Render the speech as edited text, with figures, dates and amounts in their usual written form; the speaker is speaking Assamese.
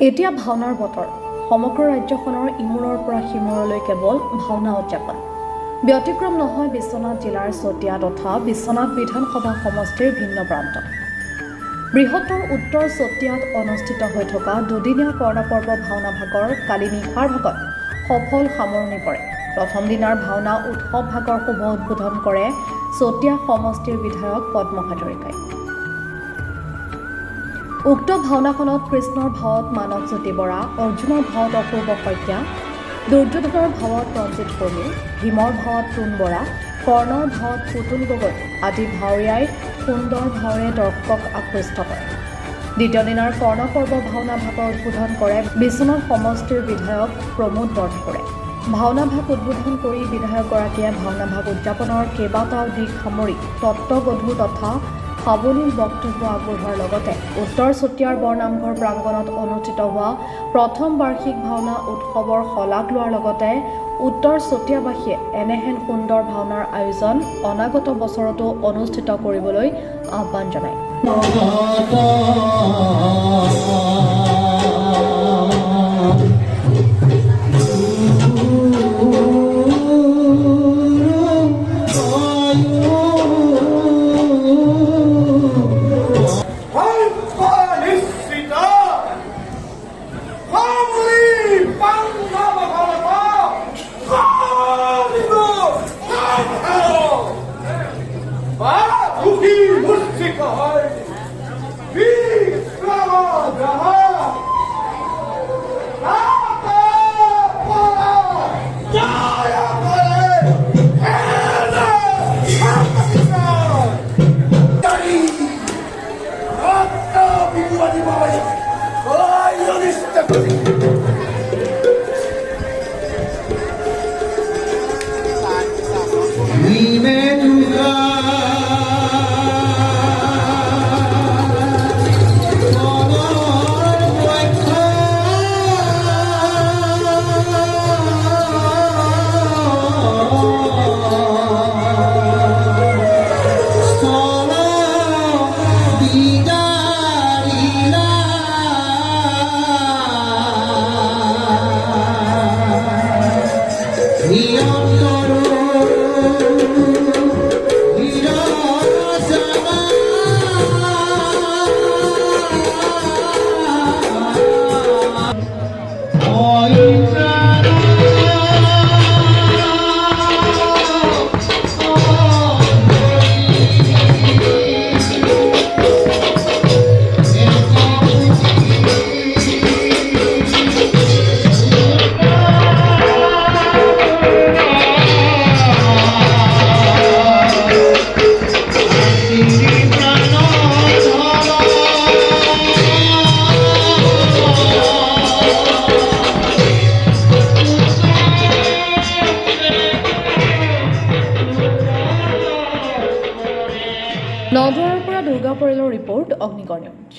এতিয়া ভাওনাৰ বতৰ। সমগ্ৰ ৰাজ্যখনৰ ইমূৰৰ পৰা সিমূৰলৈ কেৱল ভাওনা উদযাপন। ব্যতিক্ৰম নহয় বিশ্বনাথ জিলাৰ চতিয়া তথা বিশ্বনাথ বিধানসভা সমষ্টিৰ ভিন্ন প্ৰান্ত। বৃহত্তৰ উত্তৰ চতিয়াত অনুষ্ঠিত হৈ থকা দুদিনীয়া কৰ্ণপৰ্ব ভাওনা ভাগৰ কালি নিশাৰ ভাগত সফল সামৰণি পৰে। প্ৰথম দিনাৰ ভাওনা উৎসৱ ভাগৰ শুভ উদ্বোধন কৰে চতিয়া সমষ্টিৰ বিধায়ক পদ্ম হাজৰিকাই। উক্ত ভাওনাখনত কৃষ্ণৰ ভাৱত মানৱজ্যোতি বৰা, অৰ্জুনৰ ভাৱত অপূৰ্ব শইকীয়া, দুৰ্যোধনৰ ভাৱত ৰঞ্জিত কৰ্মী, ভীমৰ ভাৱত টুন বৰা, কৰ্ণৰ ভাৱত পুতুল গগৈ আদি ভাৱৰীয়াই সুন্দৰ ভাৱেৰে দৰ্শকক আকৃষ্ট কৰে। দ্বিতীয় দিনাৰ কৰ্ণপৰ্ব ভাওনা ভাগৰ উদ্বোধন কৰে বিশ্বনাথ সমষ্টিৰ বিধায়ক প্ৰমোদ বৰঠাকুৰে। ভাওনা ভাগ উদ্বোধন কৰি বিধায়কগৰাকীয়ে ভাওনা ভাগ উদযাপনৰ কেইবাটাও দিশ সামৰি তত্ত্বগধুৰ তথা সাৱলীল বক্তব্য আগবঢ়োৱাৰ লগতে উত্তৰ চতিয়াৰ বৰনামঘৰ প্ৰাংগণত অনুষ্ঠিত হোৱা প্ৰথম বাৰ্ষিক ভাওনা উৎসৱৰ শলাগ লোৱাৰ লগতে উত্তৰ চতিয়াবাসীয়ে এনেহেন সুন্দৰ ভাওনাৰ আয়োজন অনাগত বছৰতো অনুষ্ঠিত কৰিবলৈ আহ্বান জনায়। নদুৱাৰৰ পৰা দুৰ্গা পৰিয়ালৰ ৰিপৰ্ট, অগ্নিগড় নিউজ।